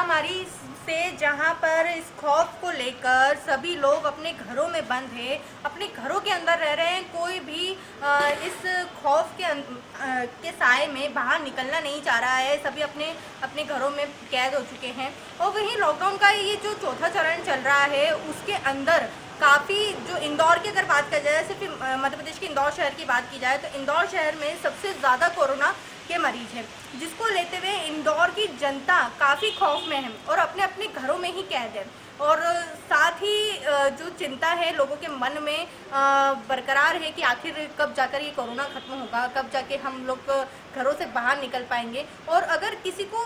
महामारी से जहां पर इस खौफ को लेकर सभी लोग अपने घरों में बंद हैं, अपने घरों के अंदर रह रहे हैं, कोई भी इस खौफ के साए में बाहर निकलना नहीं चाह रहा है, सभी अपने अपने घरों में कैद हो चुके हैं। और वहीं लॉकडाउन का ये जो चौथा चरण चल रहा है उसके अंदर काफ़ी जो इंदौर की अगर बात की जाए, सिर्फ मध्य प्रदेश के इंदौर शहर की बात की जाए तो इंदौर शहर में सबसे ज़्यादा कोरोना के मरीज हैं, जिसको लेते हुए इंदौर की जनता काफ़ी खौफ में है और अपने अपने घरों में ही कैद है। और साथ ही जो चिंता है लोगों के मन में बरकरार है कि आखिर कब जाकर ये कोरोना ख़त्म होगा, कब जाके हम लोग घरों से बाहर निकल पाएंगे। और अगर किसी को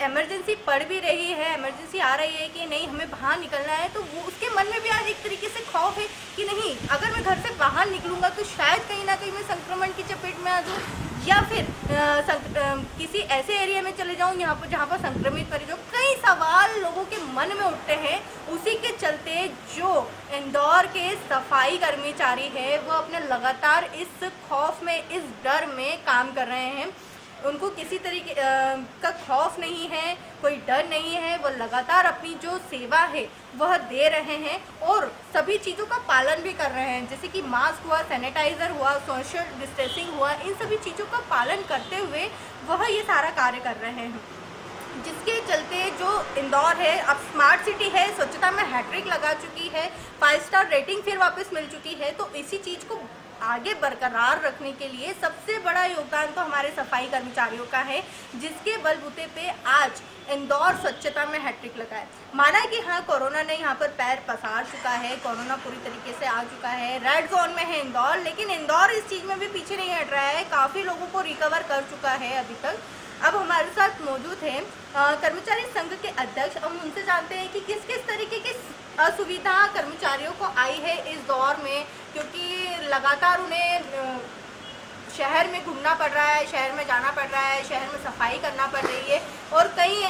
इमरजेंसी पड़ भी रही है, इमरजेंसी आ रही है कि नहीं हमें बाहर निकलना है, तो वो उसके मन में भी आज एक तरीके से खौफ है कि नहीं अगर मैं घर से बाहर निकलूंगा तो शायद कहीं ना कहीं मैं संक्रमण की चपेट में आ जाऊँ या फिर किसी ऐसे एरिया में चले जाऊँ यहाँ पर जहाँ पर संक्रमित मरीज हो। कई सवाल लोगों के मन में उठते हैं। उसी के चलते जो इंदौर के सफाई कर्मचारी है वो अपने लगातार इस खौफ में, इस डर में काम कर रहे हैं। उनको किसी तरीके का खौफ नहीं है, कोई डर नहीं है, वो लगातार अपनी जो सेवा है वह दे रहे हैं और सभी चीज़ों का पालन भी कर रहे हैं, जैसे कि मास्क हुआ, सैनिटाइज़र हुआ, सोशल डिस्टेंसिंग हुआ, इन सभी चीज़ों का पालन करते हुए वह ये सारा कार्य कर रहे हैं। जिसके चलते जो इंदौर है अब स्मार्ट सिटी है, स्वच्छता में हैट्रिक लगा चुकी है, 5 स्टार रेटिंग फिर वापस मिल चुकी है। तो इसी चीज़ को आगे बरकरार रखने के लिए सबसे बड़ा योगदान तो हमारे सफाई कर्मचारियों का है, जिसके बलबूते पे आज इंदौर स्वच्छता में हैट्रिक लगा है। माना कि हाँ कोरोना ने यहाँ पर पैर पसार चुका है, कोरोना पूरी तरीके से आ चुका है, रेड जोन में है इंदौर, लेकिन इंदौर इस चीज़ में भी पीछे नहीं हट रहा है, काफ़ी लोगों को रिकवर कर चुका है अभी तक। अब हमारे साथ मौजूद हैं कर्मचारी संघ के अध्यक्ष। हम उनसे जानते हैं कि किस किस तरीके की असुविधा कर्मचारियों को आई है इस दौर में, क्योंकि लगातार उन्हें शहर में घूमना पड़ रहा है, शहर में जाना पड़ रहा है, शहर में सफाई करना पड़ रही है और कई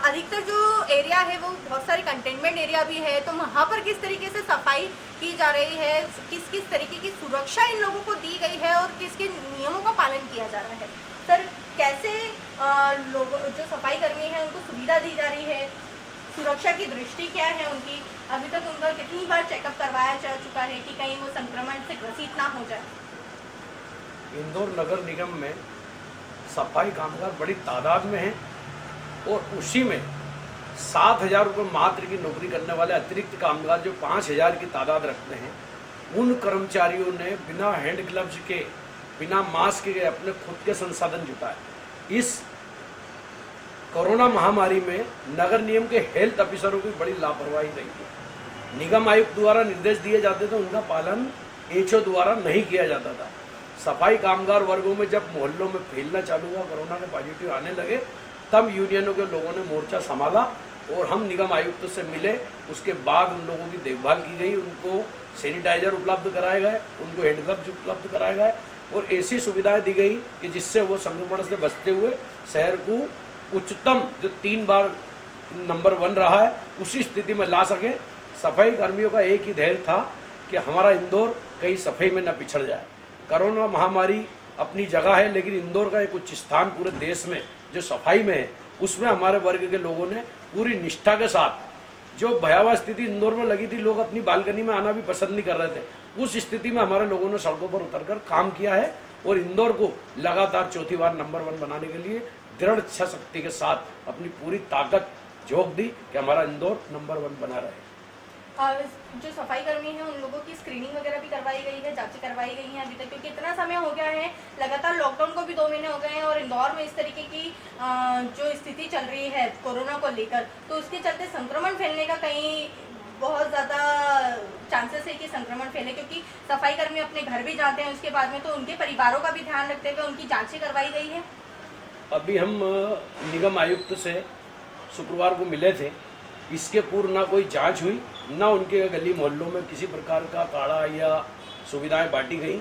अधिकतर जो एरिया है वो बहुत सारे कंटेनमेंट एरिया भी है, तो वहाँ पर किस तरीके से सफाई की जा रही है, किस किस तरीके की सुरक्षा इन लोगों को दी गई है और किस किस नियमों का पालन किया जा रहा है। सर, कैसे लोगों जो सफाई कर्मी हैं उनको सुविधा दी जा रही है, सुरक्षा की दृष्टि क्या है उनकी, अभी तक उनका कितनी बार चेकअप करवाया जा चुका है कि कहीं वो संक्रमण से ग्रसित ना हो जाए? इंदौर नगर निगम में सफाई कामगार बड़ी तादाद में हैं और उसी में 7,000 रुपये मात्र की नौकरी करने वाले अतिरिक्त कामगार जो 5,000 की तादाद रखते हैं, उन कर्मचारियों ने बिना हैंड ग्लव्स के, बिना मास्क के अपने खुद के संसाधन जुटाए। इस कोरोना महामारी में नगर निगम के हेल्थ ऑफिसरों की बड़ी लापरवाही रही है। निगम आयुक्त द्वारा निर्देश दिए जाते थे, उनका पालन एचओ द्वारा नहीं किया जाता था। सफाई कामगार वर्गों में जब मोहल्लों में फैलना चालू हुआ, कोरोना के पॉजिटिव आने लगे, तब यूनियनों के लोगों ने मोर्चा संभाला और हम निगम आयुक्त से मिले। उसके बाद उन लोगों की देखभाल की गई, उनको सैनिटाइजर उपलब्ध कराए गए, उनको हैंड ग्लव्स उपलब्ध कराए गए और ऐसी सुविधाएं दी गई कि जिससे वो संक्रमण से बचते हुए शहर को उच्चतम जो 3 बार नंबर 1 रहा है उसी स्थिति में ला सके। सफाई कर्मियों का एक ही धैर्य था कि हमारा इंदौर कहीं सफाई में न पिछड़ जाए। कोरोना महामारी अपनी जगह है, लेकिन इंदौर का एक उच्च स्थान पूरे देश में जो सफाई में है, उसमें हमारे वर्ग के लोगों ने पूरी निष्ठा के साथ, जो भयावह स्थिति इंदौर में लगी थी, लोग अपनी बालकनी में आना भी पसंद नहीं कर रहे थे, उस स्थिति में हमारे लोगों ने सड़कों पर उतरकर काम किया है और इंदौर को लगातार चौथी बार नंबर 1 बनाने के लिए दृढ़ इच्छा शक्ति के साथ अपनी पूरी ताकत झोंक दी कि हमारा इंदौर नंबर 1 बना रहे। जो सफाई कर्मी हैं उन लोगों की स्क्रीनिंग वगैरह भी करवाई गई है, जांचें करवाई गई हैं अभी तक, क्योंकि इतना समय हो गया है, लगातार लॉकडाउन को भी 2 महीने हो गए हैं और इंदौर में इस तरीके की जो स्थिति चल रही है कोरोना को लेकर, तो उसके चलते संक्रमण फैलने का कहीं बहुत ज़्यादा चांसेस है कि संक्रमण फैले, क्योंकि सफाई कर्मी अपने घर भी जाते हैं उसके बाद में, तो उनके परिवारों का भी ध्यान रखते हुए उनकी जाँचें करवाई गई है। अभी हम निगम आयुक्त से शुक्रवार को मिले थे, इसके पूर्व ना कोई जांच हुई, ना उनके गली मोहल्लों में किसी प्रकार का काढ़ा या सुविधाएं बांटी गई।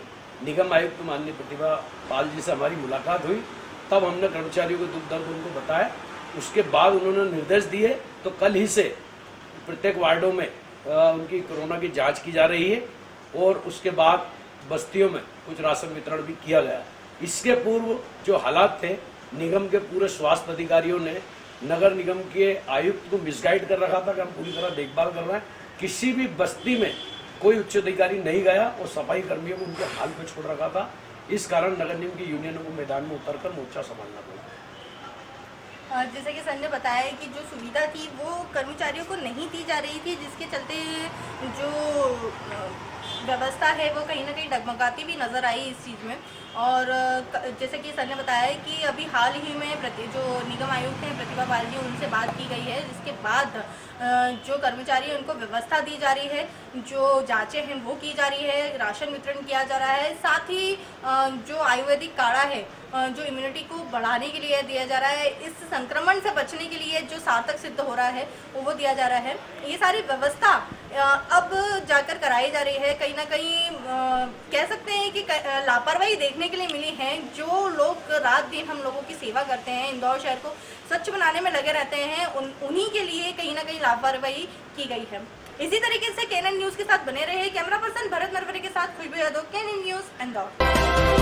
निगम आयुक्त माननीय प्रतिभा पाल जी से हमारी मुलाकात हुई, तब हमने कर्मचारियों को दुख दर्द उनको बताया। उसके बाद उन्होंने निर्देश दिए, तो कल ही से प्रत्येक वार्डों में उनकी कोरोना की जांच की जा रही है और उसके बाद बस्तियों में कुछ राशन वितरण भी किया गया। इसके पूर्व जो हालात थे, निगम के पूरे स्वास्थ्य अधिकारियों ने नगर निगम के आयुक्त को मिसगाइड कर रखा था कि हम पूरी तरह देखभाल कर रहे हैं। किसी भी बस्ती में कोई उच्च अधिकारी नहीं गया और सफाई कर्मियों को उनके हाल पे छोड़ रखा था। इस कारण नगर निगम की यूनियनों को मैदान में उतरकर मोर्चा संभालना पड़ा। जैसे कि सर ने बताया कि जो सुविधा थी वो कर्मचारियों को नहीं दी जा रही थी, जिसके चलते जो व्यवस्था है वो कहीं ना कहीं डगमगाती भी नज़र आई इस चीज़ में। और जैसे कि सर ने बताया कि अभी हाल ही में जो निगम आयुक्त हैं प्रतिभा पाल जी, उनसे बात की गई है, जिसके बाद जो कर्मचारी हैं उनको व्यवस्था दी जा रही है, जो जांचें हैं वो की जा रही है, राशन वितरण किया जा रहा है, साथ ही जो आयुर्वेदिक काढ़ा है जो इम्यूनिटी को बढ़ाने के लिए दिया जा रहा है, इस संक्रमण से बचने के लिए जो सार्थक सिद्ध हो रहा है वो दिया जा रहा है। ये सारी व्यवस्था अब जाकर कराई जा रही है। कहीं ना कहीं कह सकते हैं कि लापरवाही देखने के लिए मिली है। जो लोग रात दिन हम लोगों की सेवा करते हैं, इंदौर शहर को स्वच्छ बनाने में लगे रहते हैं, उन्हीं के लिए कहीं ना कहीं लापरवाही की गई है। इसी तरीके से केएनएन न्यूज़ के साथ बने रहे। कैमरा पर्सन भरत नरवरे के साथ खुशबू यादव, केएनएन न्यूज़ इंदौर।